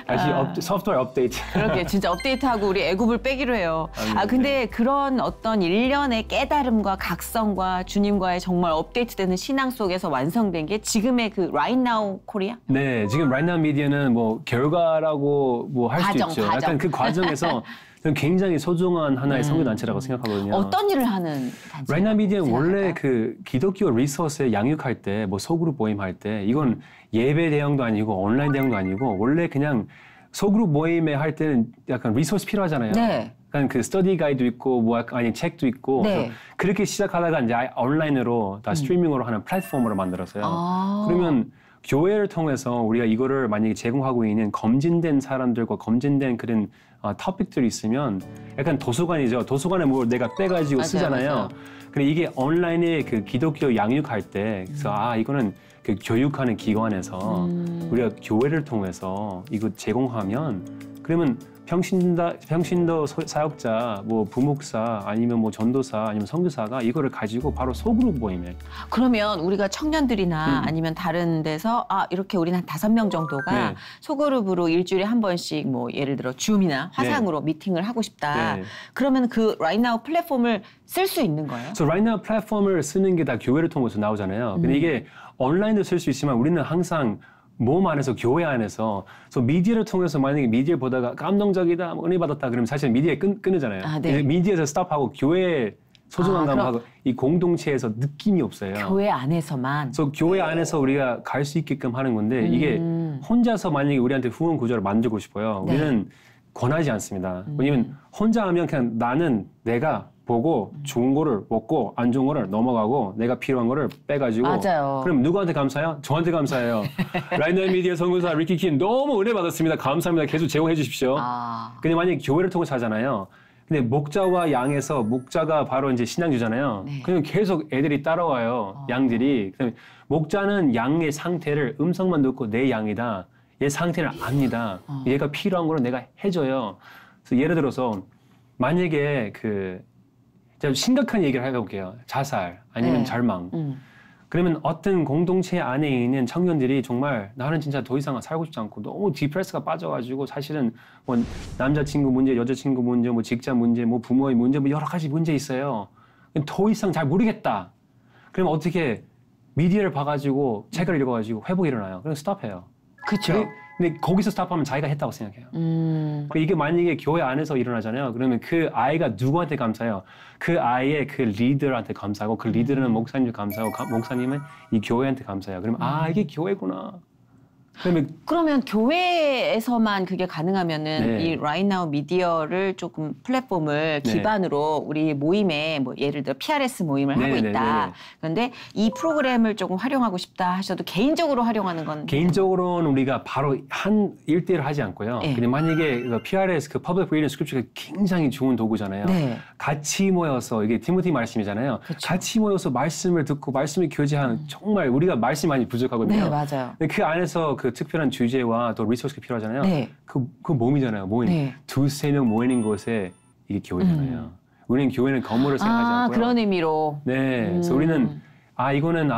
다시 소프트웨어 업데이트. 그렇게 진짜 업데이트하고 우리 애굽을 빼기로 해요. 근데 그런 어떤 일련의 깨달음과 각성과 주님과의 정말 업데이트되는 신앙 속에서 완성된 게 지금의 그 Right Now Korea? 네, 지금 Right Now Media는 뭐 결과라고 뭐 할 수도 있죠. 과정. 약간 그 과정에서 저는 굉장히 소중한 하나의 선교단체라고 생각하거든요. 어떤 일을 하는 단체예요? Right Now Media는 원래 그 기독교 리소스에 양육할 때, 뭐 소그룹 모임할 때 이건 예배 대형도 아니고 온라인 대형도 아니고 원래 그냥 소그룹 모임에 할 때는 약간 리소스 필요하잖아요. 네. 약간 그 스터디 가이드 있고 뭐 아니 책도 있고 네. 그렇게 시작하다가 이제 온라인으로 다 스트리밍으로 하는 플랫폼으로 만들었어요. 그러면 교회를 통해서 우리가 이거를 만약에 제공하고 있는 검진된 사람들과 검진된 그런 토픽들이 있으면 약간 도서관이죠. 도서관에 뭐 내가 빼가지고 쓰잖아요. 맞아요. 근데 이게 온라인에 그 기독교 양육할 때 그래서 이거는 그 교육하는 기관에서 우리가 교회를 통해서 이거 제공하면 그러면 평신도 사역자, 뭐 부목사 아니면 뭐 전도사 아니면 선교사가 이거를 가지고 바로 소그룹 모임에. 그러면 우리가 청년들이나 아니면 다른 데서 이렇게 우리는 한 5명 정도가 네. 소그룹으로 일주일에 한 번씩 뭐 예를 들어 줌이나 화상으로 미팅을 하고 싶다. 네. 그러면 그 Right Now 플랫폼을 쓸 수 있는 거예요? So Right Now 플랫폼을 쓰는 게 다 교회를 통해서 나오잖아요. 근데 이게 온라인도 쓸 수 있지만 우리는 항상 몸 안에서 교회 안에서 미디어를 통해서 만약에 미디어 보다가 감동적이다, 은혜 받았다 그러면 사실 미디어에 끊으잖아요. 네. 미디어에서 스톱하고 교회에 소중한 감하고 이 공동체에서 느낌이 없어요. 교회 안에서만. 교회 안에서 우리가 갈 수 있게끔 하는 건데 이게 혼자서 만약에 우리한테 후원 구조를 만들고 싶어요. 네. 우리는 권하지 않습니다. 왜냐면 혼자 하면 그냥 나는 내가 보고 좋은 거를 먹고 안 좋은 거를 넘어가고 내가 필요한 거를 빼가지고 맞아요. 그럼 누구한테 감사해요? 저한테 감사해요. 라이너 미디어 선교사 리키 킴 너무 은혜 받았습니다. 감사합니다. 계속 제공해 주십시오. 근데 만약에 교회를 통해서 하잖아요. 근데 목자와 양에서 목자가 바로 이제 신앙주잖아요. 네. 그냥 계속 애들이 따라와요. 양들이. 목자는 양의 상태를 음성만 듣고 내 양이다. 얘 상태를 압니다. 얘가 필요한 거를 내가 해줘요. 그래서 예를 들어서 만약에 좀 심각한 얘기를 해볼게요. 자살 아니면 네. 절망. 그러면 어떤 공동체 안에 있는 청년들이 정말 나는 진짜 더 이상 살고 싶지 않고 너무 디프레스가 빠져가지고 사실은 뭐 남자친구 문제, 여자친구 문제, 뭐 직장 문제, 뭐 부모의 문제, 뭐 여러 가지 문제 있어요. 더 이상 잘 모르겠다. 그러면 어떻게 미디어를 봐가지고 책을 읽어가지고 회복이 일어나요. 그럼 스톱해요. 그렇죠. 근데 거기서 스탑하면 자기가 했다고 생각해요. 이게 만약에 교회 안에서 일어나잖아요. 그러면 그 아이가 누구한테 감사해요? 그 아이의 그 리더한테 감사하고 그 리더는 목사님한테 감사하고 목사님은 이 교회한테 감사해요. 그러면 이게 교회구나. 그러면 교회에서만 그게 가능하면은 네. 이 Right Now 미디어를 조금 플랫폼을 네. 기반으로 우리 모임에 뭐 예를 들어 PRS 모임을 네, 하고 네, 있다. 네, 네. 그런데 이 프로그램을 조금 활용하고 싶다 하셔도 개인적으로 활용하는 건 개인적으로는 우리가 바로 한 1대1 하지 않고요. 네. 그냥 만약에 그 PRS, 그 Public Reading Scripture가 굉장히 좋은 도구잖아요. 네. 같이 모여서, 이게 티모티 말씀이잖아요. 그쵸. 같이 모여서 말씀을 듣고 말씀을 교제하는 정말 우리가 말씀이 많이 부족하거든요. 네, 맞아요. 근데 그 안에서 그 특별한 주제와 또 리소스가 필요하잖아요. 네. 그 모임이잖아요. 모임. 네. 2-3명 모이는 곳에 이게 교회잖아요. 우리는 교회는 건물을 생각하지 않고요. 그런 의미로. 네. 그래서 우리는 이거는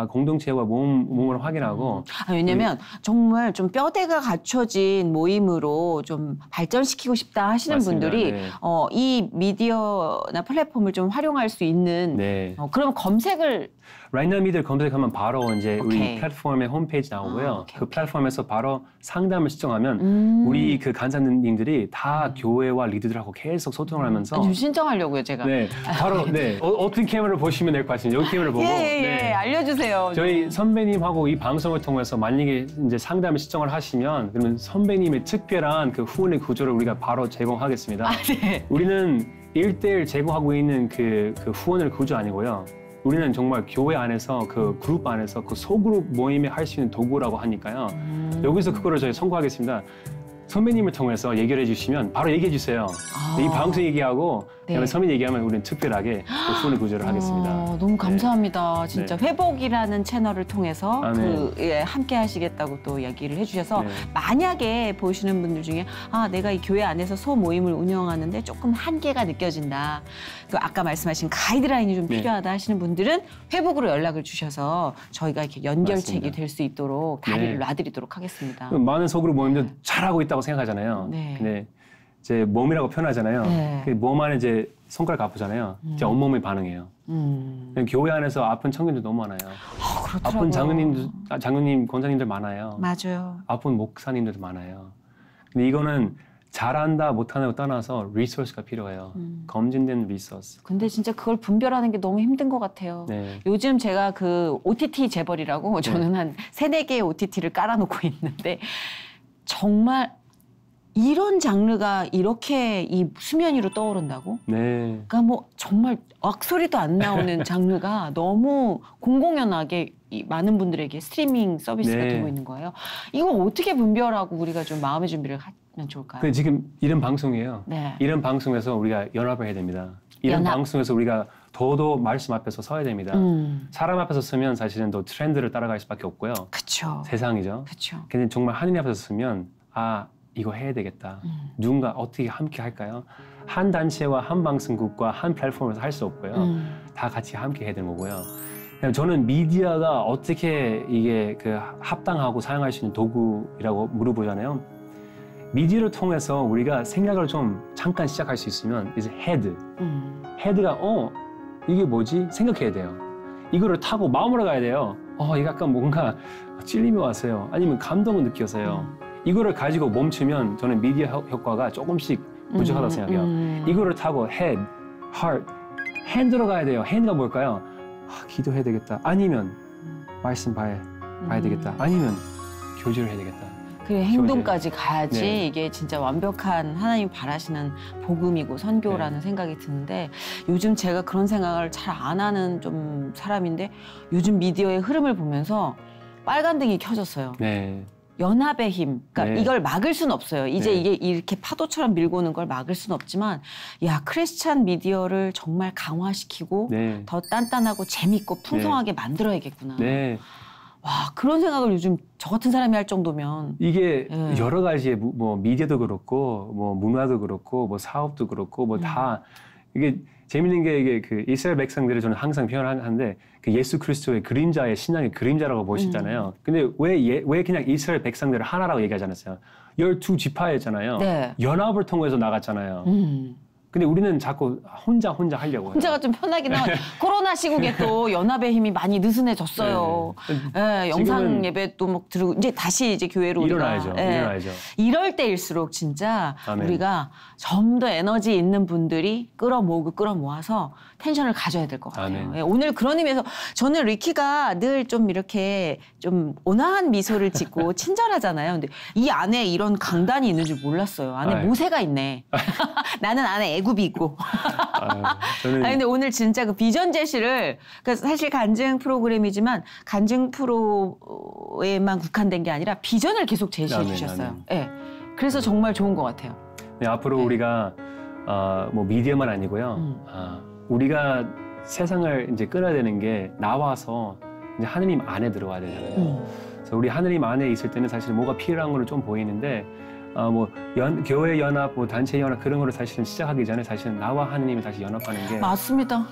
공동체와 몸을 확인하고. 왜냐면 정말 좀 뼈대가 갖춰진 모임으로 좀 발전시키고 싶다 하시는 맞습니다. 분들이 네. 이 미디어나 플랫폼을 좀 활용할 수 있는 네. 그럼 검색을 Right Now 미디어를 검색하면 바로 이제 오케이. 우리 플랫폼의 홈페이지 나오고요. 오케이, 그 오케이. 플랫폼에서 바로 상담을 시청하면 우리 그 간사님들이 다 교회와 리더들하고 계속 소통을 하면서 좀 신청하려고요, 제가. 네, 바로 네 어떤 카메라를 보시면 될 것 같습니다. 여기 카메라 보고 예, 알려주세요. 저희 선배님하고 이 방송을 통해서 만약에 이제 상담을 시청을 하시면 그러면 선배님의 특별한 그 후원의 구조를 우리가 바로 제공하겠습니다. 네. 우리는 1대1 제공하고 있는 그 후원을 구조 아니고요. 우리는 정말 교회 안에서 그 그룹 안에서 그 소그룹 모임에 할 수 있는 도구라고 하니까요. 여기서 그거를 저희 선고하겠습니다. 선배님을 통해서 얘기를 해주시면 바로 얘기해 주세요. 이 방송 얘기하고 그다음에 선배님 얘기하면 우리는 특별하게 그 후원의 구조를 하겠습니다. 너무 감사합니다. 진짜 네. 회복이라는 채널을 통해서 네. 함께 하시겠다고 또 얘기를 해주셔서 네. 만약에 보시는 분들 중에 내가 이 교회 안에서 소모임을 운영하는데 조금 한계가 느껴진다. 아까 말씀하신 가이드라인이 좀 네. 필요하다 하시는 분들은 회복으로 연락을 주셔서 저희가 이렇게 연결책이 맞습니다. 될 수 있도록 다리를 네. 놔드리도록 하겠습니다. 많은 소그룹 모임도 잘하고 있다고 생각하잖아요. 네. 근데 이제 몸이라고 표현하잖아요. 네. 그 몸 안에 이제 손가락 아프잖아요. 이제 온몸이 반응해요. 교회 안에서 아픈 청년들 너무 많아요. 그렇더라고요. 아픈 장로님, 권사님들 많아요. 맞아요. 아픈 목사님들도 많아요. 근데 이거는 잘한다 못하는 거 떠나서 리소스가 필요해요. 검증된 리소스. 근데 진짜 그걸 분별하는 게 너무 힘든 것 같아요. 네. 요즘 제가 그 OTT 재벌이라고 저는 한 3-4개의 OTT를 깔아놓고 있는데 정말 이런 장르가 이렇게 이 수면 위로 떠오른다고? 네. 그러니까 뭐 정말 악소리도 안 나오는 장르가 너무 공공연하게 많은 분들에게 스트리밍 서비스가 네. 되고 있는 거예요. 이거 어떻게 분별하고 우리가 좀 마음의 준비를 하면 좋을까요? 근데 지금 이런 방송이에요. 네. 이런 방송에서 우리가 연합을 해야 됩니다. 이런 방송에서 우리가 더더 말씀 앞에서 서야 됩니다. 사람 앞에서 서면 사실은 또 트렌드를 따라갈 수밖에 없고요. 그렇죠. 세상이죠. 그렇죠. 근데 정말 하느님 앞에서 서면 이거 해야 되겠다. 누군가 어떻게 함께 할까요? 한 단체와 한 방송국과 한 플랫폼에서 할 수 없고요. 다 같이 함께 해야 되는 거고요. 저는 미디어가 어떻게 이게 그 합당하고 사용할 수 있는 도구라고 물어보잖아요. 미디어를 통해서 우리가 생각을 좀 잠깐 시작할 수 있으면 이제 헤드가 이게 뭐지? 생각해야 돼요. 이거를 타고 마음으로 가야 돼요. 이게 약간 뭔가 찔림이 왔어요. 아니면 감동을 느껴서요. 이거를 가지고 멈추면 저는 미디어 효과가 조금씩 부족하다고 생각해요. 이거를 타고 head, heart, hand로 가야 돼요. hand가 뭘까요? 기도해야 되겠다. 아니면 말씀 봐야 되겠다. 아니면 교제를 해야 되겠다. 그리고 행동까지 가야지 네. 이게 진짜 완벽한 하나님 바라시는 복음이고 선교라는 생각이 드는데 요즘 제가 그런 생각을 잘 안 하는 좀 사람인데 요즘 미디어의 흐름을 보면서 빨간등이 켜졌어요. 네. 연합의 힘. 그러니까 네. 이걸 막을 수는 없어요. 이제 네. 이게 이렇게 파도처럼 밀고 오는 걸 막을 수는 없지만 크리스찬 미디어를 정말 강화시키고 네. 더 단단하고 재밌고 풍성하게 만들어야겠구나. 네. 와, 그런 생각을 요즘 저 같은 사람이 할 정도면 이게 네. 여러 가지의 뭐 미디어도 그렇고 뭐 문화도 그렇고 뭐 사업도 그렇고 뭐 다 이게 재밌는 게 이게 그 이스라엘 백성들을 저는 항상 표현하는데 그 예수 그리스도의 그림자의 신앙의 그림자라고 보시잖아요. 근데 왜 그냥 이스라엘 백성들을 하나라고 얘기하지 않았어요? 12지파였잖아요. 네. 연합을 통해서 나갔잖아요. 근데 우리는 자꾸 혼자 하려고. 혼자가 좀 편하긴 하고 코로나 시국에 또 연합의 힘이 많이 느슨해졌어요. 예, 영상 예배 또 막 들고 이제 다시 이제 교회로 일어나야죠. 일어나야죠. 이럴 때일수록 진짜 아멘. 우리가 좀 더 에너지 있는 분들이 끌어모아서 텐션을 가져야 될 것 같아요. 예, 오늘 그런 의미에서 저는 리키가 늘 좀 이렇게 좀 온화한 미소를 짓고 친절하잖아요. 근데 이 안에 이런 강단이 있는 줄 몰랐어요. 안에 모세가 있네. 나는 안에 애굽이 있고. 저는... 근데 오늘 진짜 그 비전 제시를 그러니까 사실 간증 프로그램이지만 간증 프로에만 국한된 게 아니라 비전을 계속 제시해 주셨어요. 네. 그래서 정말 좋은 것 같아요. 네, 앞으로 우리가 뭐 미디어만 아니고요. 우리가 세상을 이제 끌어야 되는 게 나와서 이제 하느님 안에 들어와야 되잖아요. 그래서 우리 하느님 안에 있을 때는 사실 뭐가 필요한 거는 좀 보이는데 뭐 교회 연합, 뭐 단체 연합 그런 거를 사실은 시작하기 전에 사실은 나와 하느님이 다시 연합하는 게 맞습니다.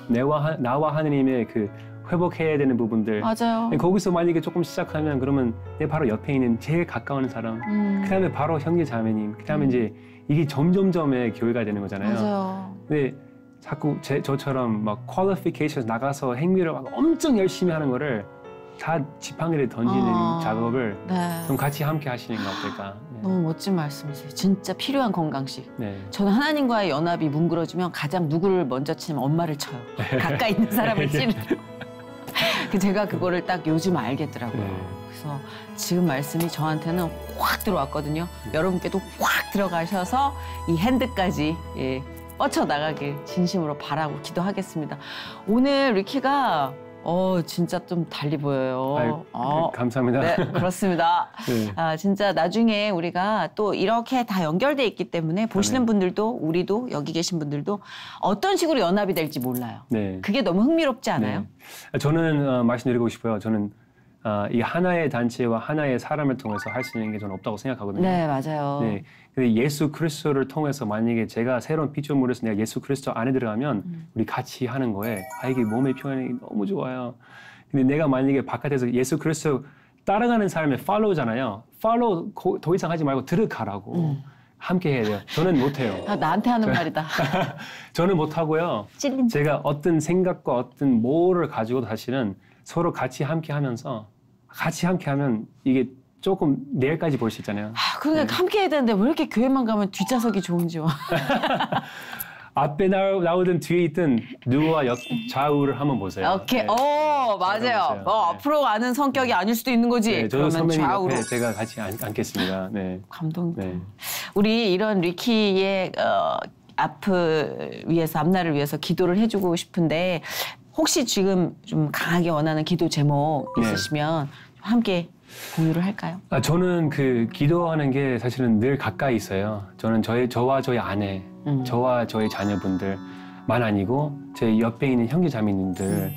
나와 하느님의 그 회복해야 되는 부분들. 맞아요. 거기서 만약에 조금 시작하면 그러면 내 바로 옆에 있는 제일 가까운 사람, 그다음에 바로 형제 자매님, 그다음에 이제 이게 점점점의 교회가 되는 거잖아요. 맞아요. 근데 자꾸 저처럼 막 qualifications 나가서 행위를 막 엄청 열심히 하는 거를 다 지팡이를 던지는 작업을 좀 같이 함께 하시는 게 어떨까. 너무 멋진 말씀이세요. 진짜 필요한 건강식. 네. 저는 하나님과의 연합이 뭉그러지면 가장 누구를 먼저 치면 엄마를 쳐요. 가까이 있는 사람을 치는. 제가 그거를 딱 요즘 알겠더라고요. 그래서 지금 말씀이 저한테는 확 들어왔거든요. 여러분께도 확 들어가셔서 이 핸드까지 뻗쳐나가길 진심으로 바라고 기도하겠습니다. 오늘 리키가 진짜 좀 달리 보여요. 감사합니다. 네, 그렇습니다. 네. 진짜 나중에 우리가 또 이렇게 다 연결돼 있기 때문에 보시는 분들도 우리도 여기 계신 분들도 어떤 식으로 연합이 될지 몰라요. 네. 그게 너무 흥미롭지 않아요? 네. 저는 말씀드리고 싶어요. 저는 이 하나의 단체와 하나의 사람을 통해서 할 수 있는 게 저는 없다고 생각하거든요. 네, 맞아요. 네. 근데 예수 그리스도를 통해서 만약에 제가 새로운 피조물에서 내가 예수 그리스도 안에 들어가면 우리 같이 하는 거에 이게 몸의 표현이 너무 좋아요. 근데 내가 만약에 바깥에서 예수 그리스도 따라가는 사람의 팔로우잖아요. 팔로우 더 이상 하지 말고 들어가라고. 함께 해야 돼요. 저는 못해요. 나한테 하는 말이다. 저는 못하고요. 찔린다. 제가 어떤 생각과 어떤 뭐를 가지고도 사실은 서로 같이 함께 하면서 같이 함께 하면 이게 조금 내일까지 볼 수 있잖아요. 그러니까 함께 해야 되는데 왜 이렇게 교회만 가면 뒷좌석이 좋은지. 앞에 나오든 뒤에 있든 누구와 좌우를 한번 보세요. 오케이. 맞아요. 앞으로 가는 성격이 아닐 수도 있는 거지. 네, 저도 그러면 선배님 좌우로. 옆에 제가 같이 앉겠습니다. 네. 감동이다. 네. 우리 이런 리키의 앞날을 위해서 기도를 해주고 싶은데 혹시 지금 좀 강하게 원하는 기도 제목 있으시면 함께 공유를 할까요? 저는 그 기도하는 게 사실은 늘 가까이 있어요. 저는 저와 저희 아내, 저와 저희 자녀분들만 아니고 제 옆에 있는 형제 자매님들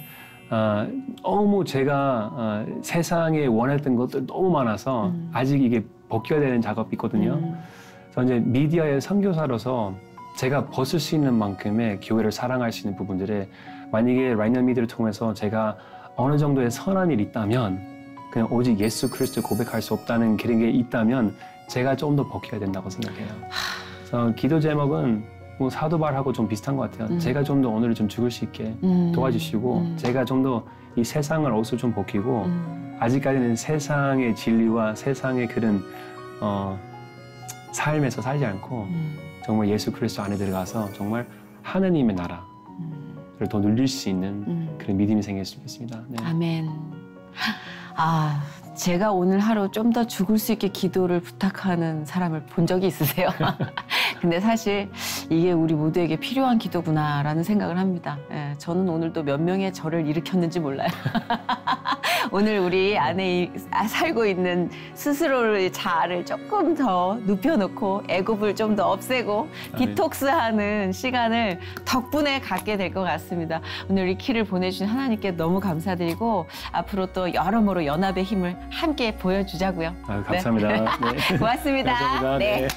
너무 제가 세상에 원했던 것들 너무 많아서 아직 이게 벗겨야 되는 작업이 있거든요. 그래서 이제 미디어의 선교사로서 제가 벗을 수 있는 만큼의 교회를 사랑할 수 있는 부분들에 만약에 라이너 미디어를 통해서 제가 어느 정도의 선한 일이 있다면 그냥 오직 예수 그리스도 고백할 수 없다는 그런 게 있다면 제가 좀 더 벗겨야 된다고 생각해요. 그래서 기도 제목은 뭐 사도발하고 좀 비슷한 것 같아요. 제가 좀 더 오늘을 좀 죽을 수 있게 도와주시고 제가 좀 더 이 세상을 옷을 좀 벗기고 아직까지는 세상의 진리와 세상의 그런 삶에서 살지 않고 정말 예수 그리스도 안에 들어가서 정말 하나님의 나라를 더 누릴 수 있는 그런 믿음이 생겼으면 좋겠습니다. 네. 아멘. 제가 오늘 하루 좀 더 죽을 수 있게 기도를 부탁하는 사람을 본 적이 있으세요? 근데 사실 이게 우리 모두에게 필요한 기도구나라는 생각을 합니다. 저는 오늘도 몇 명의 저를 일으켰는지 몰라요. 오늘 우리 안에 살고 있는 스스로의 자아를 조금 더 눕혀놓고 애굽을 좀 더 없애고 디톡스하는 시간을 덕분에 갖게 될 것 같습니다. 오늘 리키를 보내주신 하나님께 너무 감사드리고 앞으로 또 여러모로 연합의 힘을 함께 보여주자고요. 감사합니다. 네. 고맙습니다. 감사합니다. 네. 네.